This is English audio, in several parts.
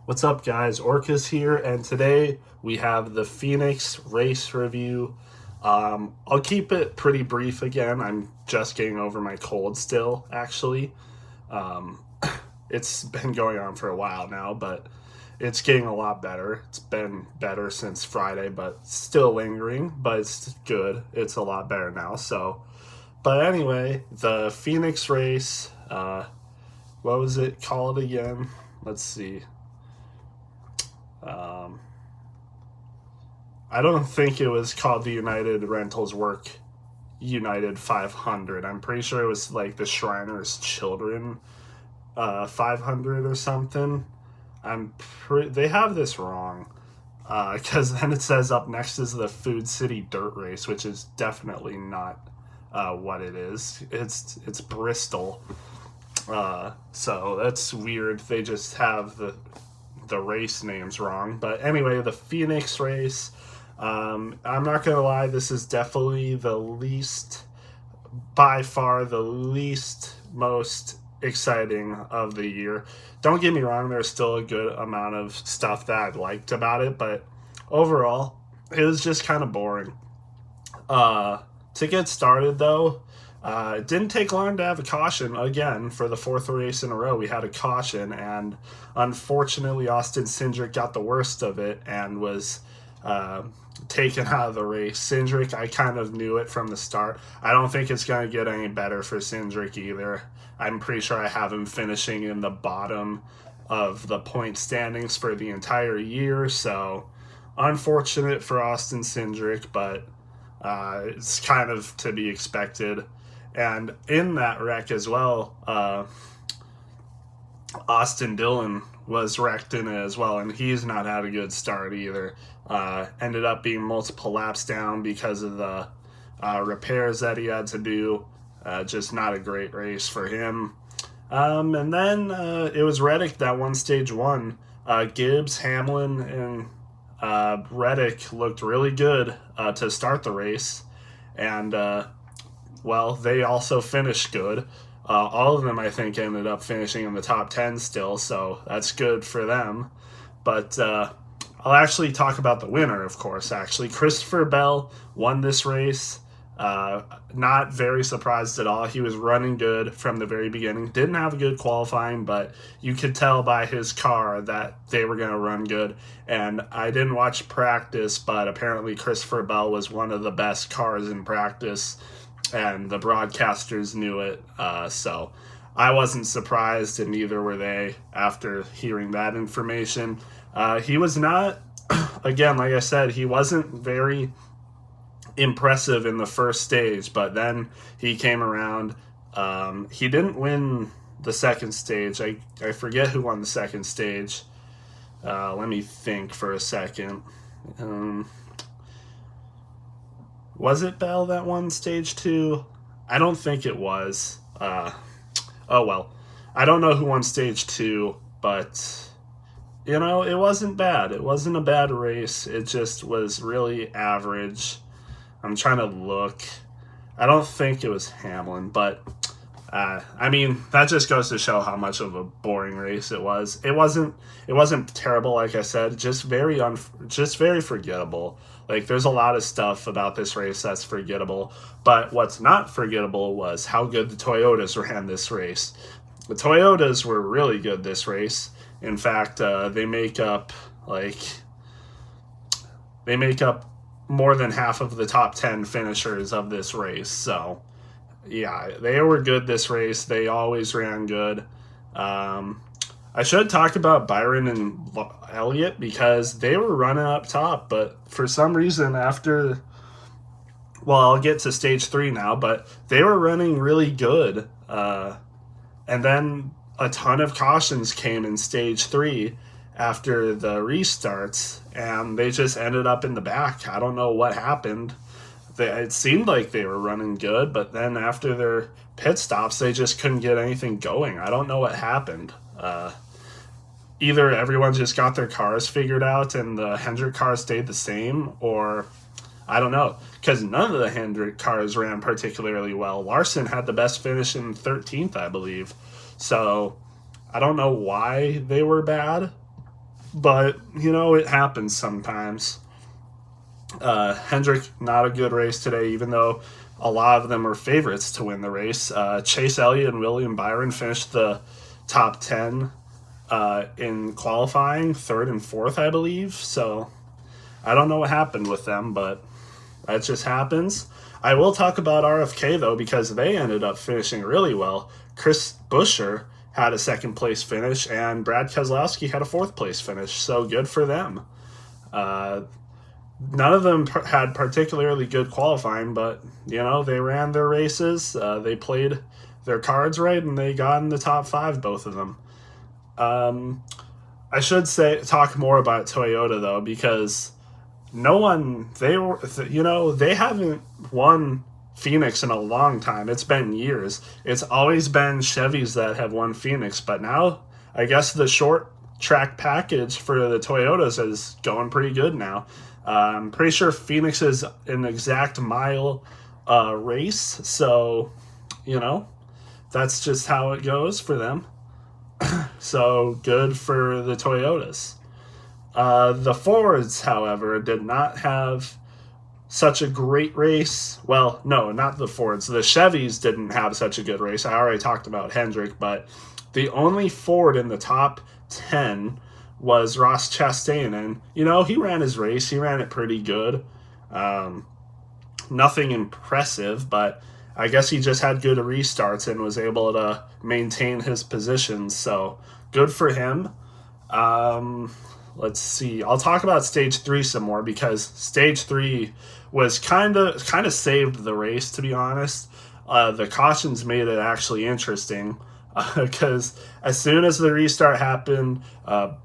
What's up, guys? Orcus here, and today we have the Phoenix race review. I'll keep it pretty brief again. I'm just getting over my cold still, actually. Um, it's been going on for a while now, but it's getting a lot better. It's been better since Friday, but still lingering, but it's good. It's a lot better now. But anyway, the Phoenix race, what was it called again? Let's see. Um, I don't think it was called the United Rentals Work United 500. I'm pretty sure it was like the Shriners Children 500 or something. They have this wrong because then it says up next is the Food City Dirt Race, which is definitely not what it is. It's Bristol, so that's weird. They just have the race names wrong. But anyway, the Phoenix race. I'm not gonna lie, this is definitely by far the least most exciting of the year. Don't get me wrong, there's still a good amount of stuff that I liked about it, but overall, it was just kind of boring. To get started though, it didn't take long to have a caution. Again, for the fourth race in a row, we had a caution, and unfortunately, Austin Cindric got the worst of it and was taken out of the race. Cindric, I kind of knew it from the start. I don't think it's going to get any better for Cindric either. I'm pretty sure I have him finishing in the bottom of the point standings for the entire year, so unfortunate for Austin Cindric, but it's kind of to be expected. And in that wreck as well, Austin Dillon was wrecked in it as well, and he's not had a good start either. Ended up being multiple laps down because of the repairs that he had to do. Just not a great race for him. And then it was Reddick that won stage one. Gibbs, Hamlin, and Reddick looked really good to start the race. And well, they also finished good. All of them, I think, ended up finishing in the top 10 still, so that's good for them. But I'll actually talk about the winner, of course, actually. Christopher Bell won this race. Not very surprised at all. He was running good from the very beginning. Didn't have a good qualifying, but you could tell by his car that they were going to run good. And I didn't watch practice, but apparently Christopher Bell was one of the best cars in practice, and the broadcasters knew it. So I wasn't surprised, and neither were they after hearing that information. He was not, again, like I said, he wasn't very impressive in the first stage, but then he came around. He didn't win the second stage. I forget who won the second stage. Let me think for a second. Was it Bell that won stage two? I don't think it was. Oh well. I don't know who won stage two, but you know, it wasn't bad. It wasn't a bad race. It just was really average. I'm trying to look. I don't think it was Hamlin, but I mean, that just goes to show how much of a boring race it was. It wasn't terrible, like I said. Just very forgettable. Like, there's a lot of stuff about this race that's forgettable, but what's not forgettable was how good the Toyotas ran this race. The Toyotas were really good this race. In fact, they make up more than half of the top 10 finishers of this race. So, yeah, they were good this race. They always ran good. I should talk about Byron and Elliott because they were running up top, but for some reason well, I'll get to stage 3 now, but they were running really good. And then a ton of cautions came in stage 3 after the restarts, and they just ended up in the back. I don't know what happened. It seemed like they were running good, but then after their pit stops, they just couldn't get anything going. I don't know what happened. Either everyone just got their cars figured out and the Hendrick cars stayed the same, or I don't know, because none of the Hendrick cars ran particularly well. Larson had the best finish in 13th, I believe. So I don't know why they were bad. But, it happens sometimes. Hendrick, not a good race today, even though a lot of them were favorites to win the race. Chase Elliott and William Byron finished the top 10 in qualifying, third and fourth, I believe. So I don't know what happened with them, but that just happens. I will talk about RFK, though, because they ended up finishing really well. Chris Buescher had a second place finish, and Brad Keselowski had a fourth place finish. So good for them. None of them had particularly good qualifying, but, they ran their races. They played their cards right, and they got in the top five, both of them. I should talk more about Toyota, though, because they haven't won Phoenix in a long time. It's been years. It's always been Chevys that have won Phoenix, but now I guess the short track package for the Toyotas is going pretty good now. I'm pretty sure Phoenix is an exact mile race, so that's just how it goes for them. So good for the Toyotas. The Fords, however, did not have such a great race. Well, no, not the Fords. The Chevys didn't have such a good race. I already talked about Hendrick, but the only Ford in the top 10 was Ross Chastain. And, he ran his race. He ran it pretty good. Nothing impressive, but I guess he just had good restarts and was able to maintain his position. So good for him. Let's see. I'll talk about stage 3 some more, because stage 3 was kind of saved the race, to be honest. The cautions made it actually interesting, because as soon as the restart happened,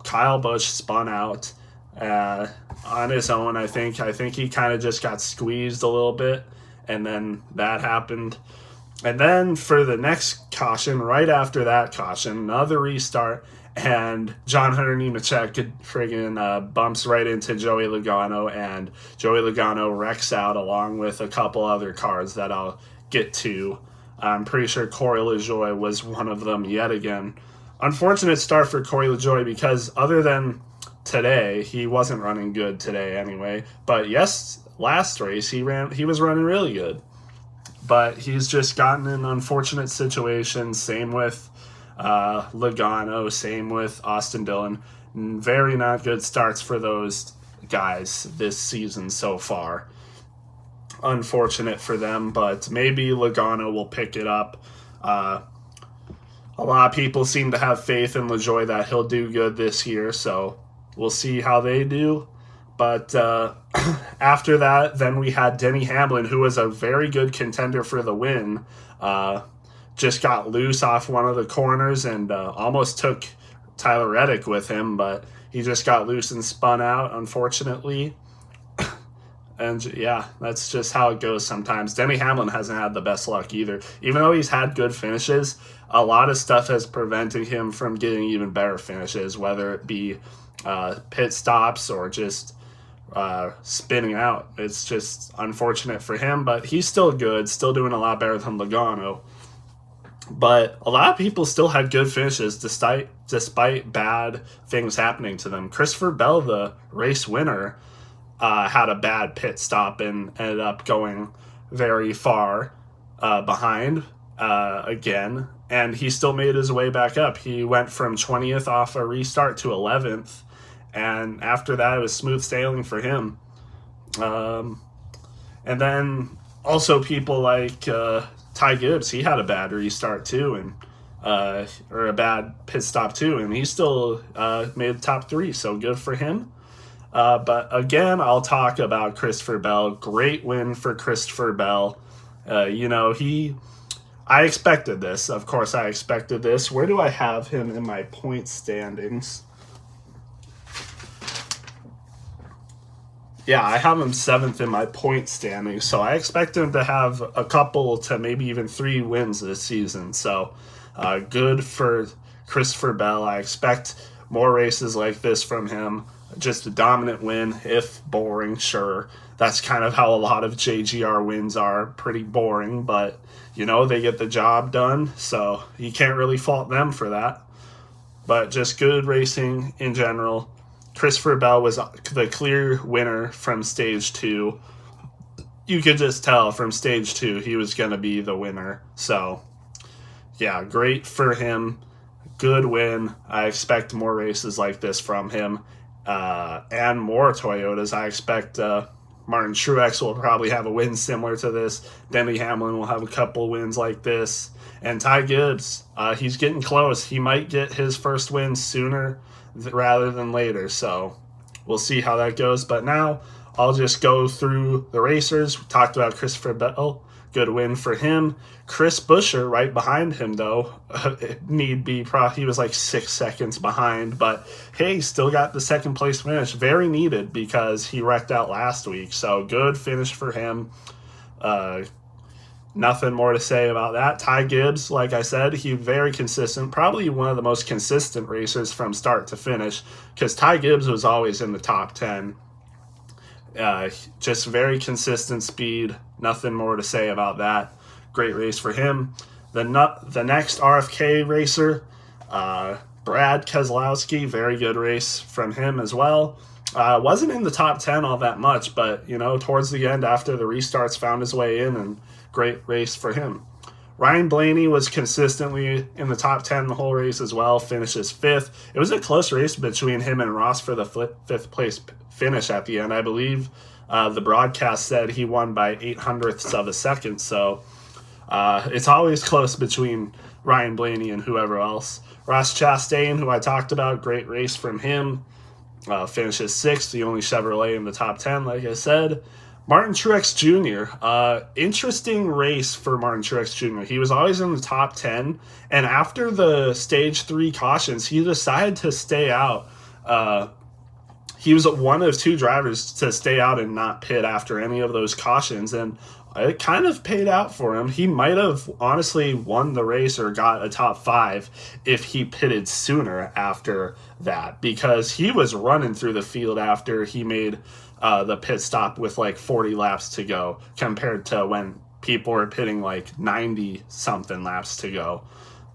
Kyle Busch spun out on his own. I think he kind of just got squeezed a little bit, and then that happened. And then for the next caution, right after that caution, another restart, and John Hunter Nemechek friggin' bumps right into Joey Logano, and Joey Logano wrecks out along with a couple other cars that I'll get to. I'm pretty sure Corey LaJoie was one of them yet again. Unfortunate start for Corey LaJoie, because other than today, he wasn't running good today anyway. But yes, last race he was running really good. But he's just gotten in unfortunate situations. Same with Logano, same with Austin Dillon. Very not good starts for those guys this season so far. Unfortunate for them, but maybe Logano will pick it up. A lot of people seem to have faith in LaJoie that he'll do good this year, so we'll see how they do. But after that, then we had Denny Hamlin, who was a very good contender for the win. Just got loose off one of the corners and almost took Tyler Reddick with him, but he just got loose and spun out, unfortunately. And yeah, that's just how it goes sometimes. Denny Hamlin hasn't had the best luck either. Even though he's had good finishes, a lot of stuff has prevented him from getting even better finishes, whether it be pit stops or just spinning out. It's just unfortunate for him, but he's still good, still doing a lot better than Logano. But a lot of people still had good finishes despite bad things happening to them. Christopher Bell, the race winner, had a bad pit stop and ended up going very far behind again, and he still made his way back up. He went from 20th off a restart to 11th, and after that it was smooth sailing for him. And then also people like Ty Gibbs, he had a bad restart too, and or a bad pit stop too, and he still made the top 3, so good for him. But again, I'll talk about Christopher Bell. Great win for Christopher Bell. I expected this. Of course, I expected this. Where do I have him in my point standings? Yeah, I have him 7th in my point standings, so I expect him to have a couple to maybe even 3 wins this season. So good for Christopher Bell. I expect more races like this from him. Just a dominant win, if boring, sure. That's kind of how a lot of JGR wins are, pretty boring, but, they get the job done, so you can't really fault them for that. But just good racing in general. Christopher Bell was the clear winner from stage 2. You could just tell from stage 2 he was going to be the winner. So, yeah, great for him. Good win. I expect more races like this from him, and more Toyotas. I expect Martin Truex will probably have a win similar to this. Denny Hamlin will have a couple wins like this. And Ty Gibbs, he's getting close. He might get his first win sooner rather than later. So we'll see how that goes. But now I'll just go through the racers. We talked about Christopher Bell. Good win for him. Chris Buescher right behind him, though. He was like 6 seconds behind, but hey, still got the second place finish. Very needed because he wrecked out last week. So good finish for him. Nothing more to say about that. Ty Gibbs, like I said, he very consistent. Probably one of the most consistent racers from start to finish because Ty Gibbs was always in the top 10. Just very consistent speed. Nothing more to say about that. Great race for him. The next RFK racer, Brad Keselowski, very good race from him as well. Wasn't in the top 10 all that much, but towards the end after the restarts found his way in, and great race for him. Ryan Blaney was consistently in the top 10 the whole race as well, finishes 5th. It was a close race between him and Ross for the 5th place finish at the end. I believe the broadcast said he won by 0.08 of a second, so it's always close between Ryan Blaney and whoever else. Ross Chastain, who I talked about, great race from him, finishes 6th, the only Chevrolet in the top 10, like I said. Martin Truex Jr., interesting race for Martin Truex Jr. He was always in the top 10, and after the stage 3 cautions, he decided to stay out. He was one of 2 drivers to stay out and not pit after any of those cautions, and it kind of paid out for him. He might have honestly won the race or got a top 5 if he pitted sooner after that, because he was running through the field after he made the pit stop with like 40 laps to go compared to when people were pitting like 90 something laps to go.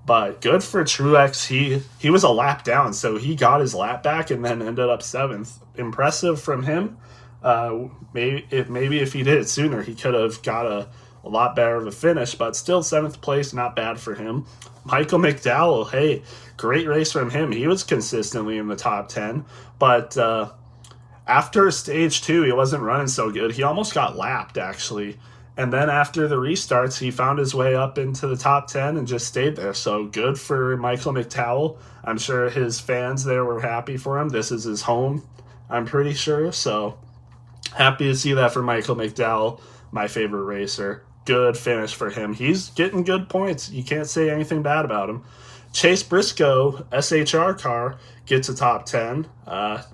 But good for Truex. He was a lap down, so he got his lap back and then ended up 7th. Impressive from him. Maybe if he did it sooner, he could have got a lot better of a finish, but still 7th place, not bad for him. Michael McDowell, hey, great race from him. He was consistently in the top 10, but after stage 2, he wasn't running so good. He almost got lapped, actually. And then after the restarts, he found his way up into the top 10 and just stayed there. So good for Michael McDowell. I'm sure his fans there were happy for him. This is his home, I'm pretty sure. So happy to see that for Michael McDowell, my favorite racer. Good finish for him. He's getting good points. You can't say anything bad about him. Chase Briscoe, SHR car, gets a top 10.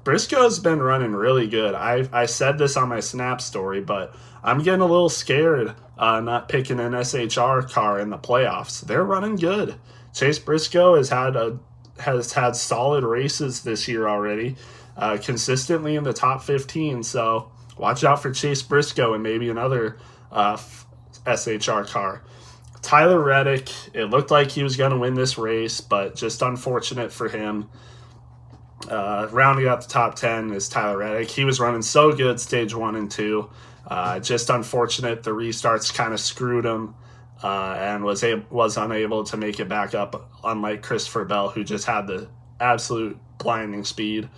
Briscoe's been running really good. I said this on my Snap story, but I'm getting a little scared not picking an SHR car in the playoffs. They're running good. Chase Briscoe has had solid races this year already, consistently in the top 15. So watch out for Chase Briscoe and maybe another SHR car. Tyler Reddick, it looked like he was going to win this race, but just unfortunate for him. Rounding out the top 10 is Tyler Reddick. He was running so good stage 1 and 2. Just unfortunate the restarts kind of screwed him and was unable to make it back up, unlike Christopher Bell, who just had the absolute blinding speed.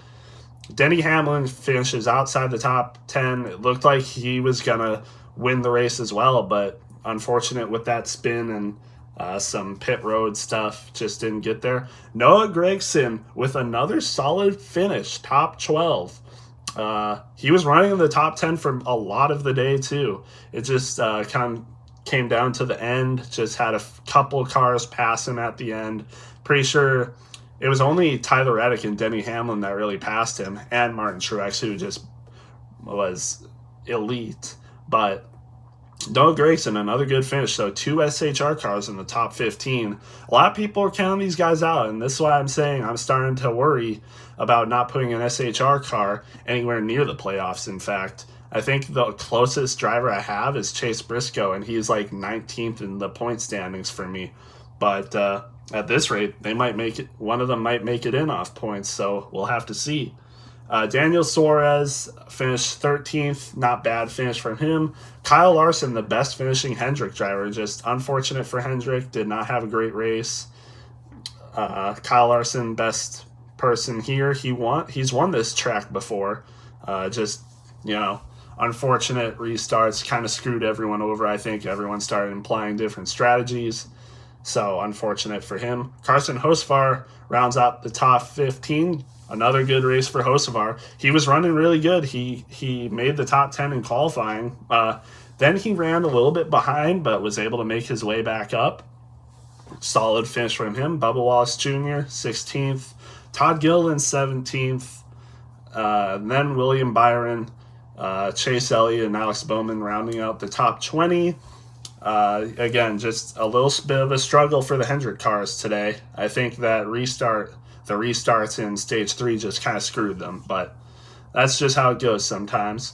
Denny Hamlin finishes outside the top 10. It looked like he was going to win the race as well, but unfortunate with that spin and some pit road stuff, just didn't get there. Noah Gragson with another solid finish, top 12. He was running in the top 10 for a lot of the day too. It just kind of came down to the end, just had a couple cars pass him at the end. Pretty sure it was only Tyler Reddick and Denny Hamlin that really passed him, and Martin Truex, who just was elite. But Noah Gragson, another good finish. So 2 SHR cars in the top 15. A lot of people are counting these guys out, and this is why I'm saying I'm starting to worry about not putting an SHR car anywhere near the playoffs. In fact, I think the closest driver I have is Chase Briscoe, and he's like 19th in the point standings for me. But at this rate, they might make it. One of them might make it in off points, so we'll have to see. Daniel Suarez finished 13th. Not bad finish from him. Kyle Larson, the best finishing Hendrick driver. Just unfortunate for Hendrick. Did not have a great race. Kyle Larson, best person here. He's won this track before. Just, unfortunate restarts kind of screwed everyone over. I think everyone started implying different strategies. So unfortunate for him. Carson Hocevar rounds out the top 15. Another good race for Hocevar. He was running really good. He made the top 10 in qualifying. Then he ran a little bit behind, but was able to make his way back up. Solid finish from him. Bubba Wallace Jr., 16th. Todd Gilliland, 17th. Then William Byron, Chase Elliott, and Alex Bowman rounding out the top 20. Again, just a little bit of a struggle for the Hendrick cars today. I think that the restarts in stage 3 just kind of screwed them, but that's just how it goes sometimes.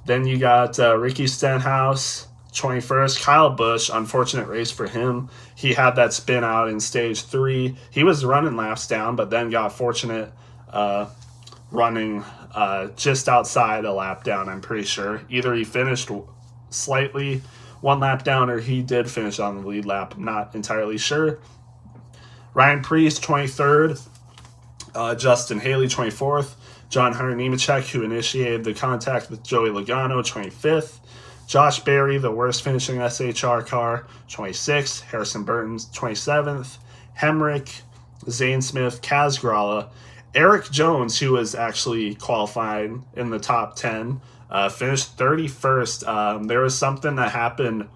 Then you got Ricky Stenhouse, 21st. Kyle Busch, unfortunate race for him. He had that spin out in stage 3. He was running laps down, but then got fortunate running just outside a lap down, I'm pretty sure. Either he finished slightly one lap down or he did finish on the lead lap. I'm not entirely sure. Ryan Preece, 23rd. Justin Haley, 24th. John Hunter Nemechek, who initiated the contact with Joey Logano, 25th. Josh Berry, the worst finishing SHR car, 26th. Harrison Burton, 27th. Hemrick, Zane Smith, Kaz Gralla. Eric Jones, who was actually qualified in the top 10, finished 31st. There was something that happened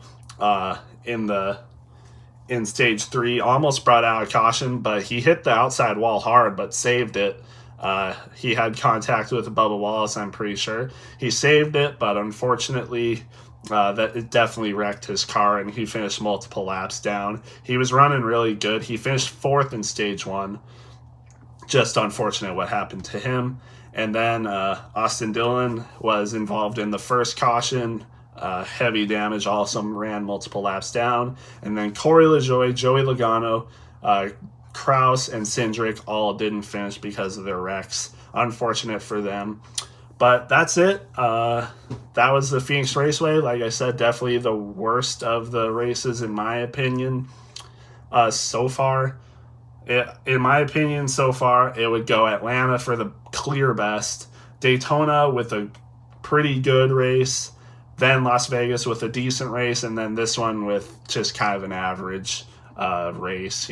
in stage 3, almost brought out a caution, but he hit the outside wall hard, but saved it. He had contact with Bubba Wallace, I'm pretty sure. He saved it, but unfortunately, that it definitely wrecked his car, and he finished multiple laps down. He was running really good. He finished 4th in stage 1. Just unfortunate what happened to him. And then Austin Dillon was involved in the first caution. Heavy damage, also ran multiple laps down. And then Corey LaJoie, Joey Logano, Kraus, and Cindric all didn't finish because of their wrecks. Unfortunate for them. But that's it. That was the Phoenix Raceway. Like I said, definitely the worst of the races in my opinion so far. In my opinion, so far, it would go Atlanta for the clear best, Daytona with a pretty good race, then Las Vegas with a decent race, and then this one with just kind of an average race,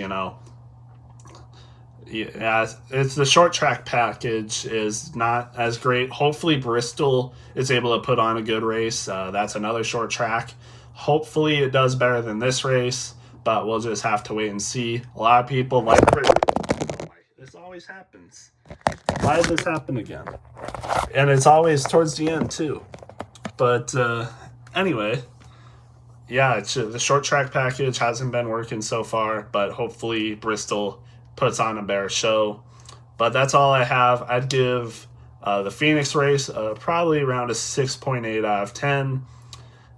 Yeah, it's the short track package is not as great. Hopefully Bristol is able to put on a good race. That's another short track. Hopefully it does better than this race, but we'll just have to wait and see. A lot of people like this always happens. Why did this happen again? And it's always towards the end too. But anyway, yeah, the short track package hasn't been working so far, but hopefully Bristol puts on a better show. But that's all I have. I'd give the Phoenix race probably around a 6.8 out of 10.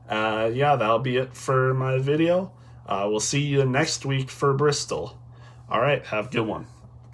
Yeah, that'll be it for my video. We'll see you next week for Bristol. All right, have a good one.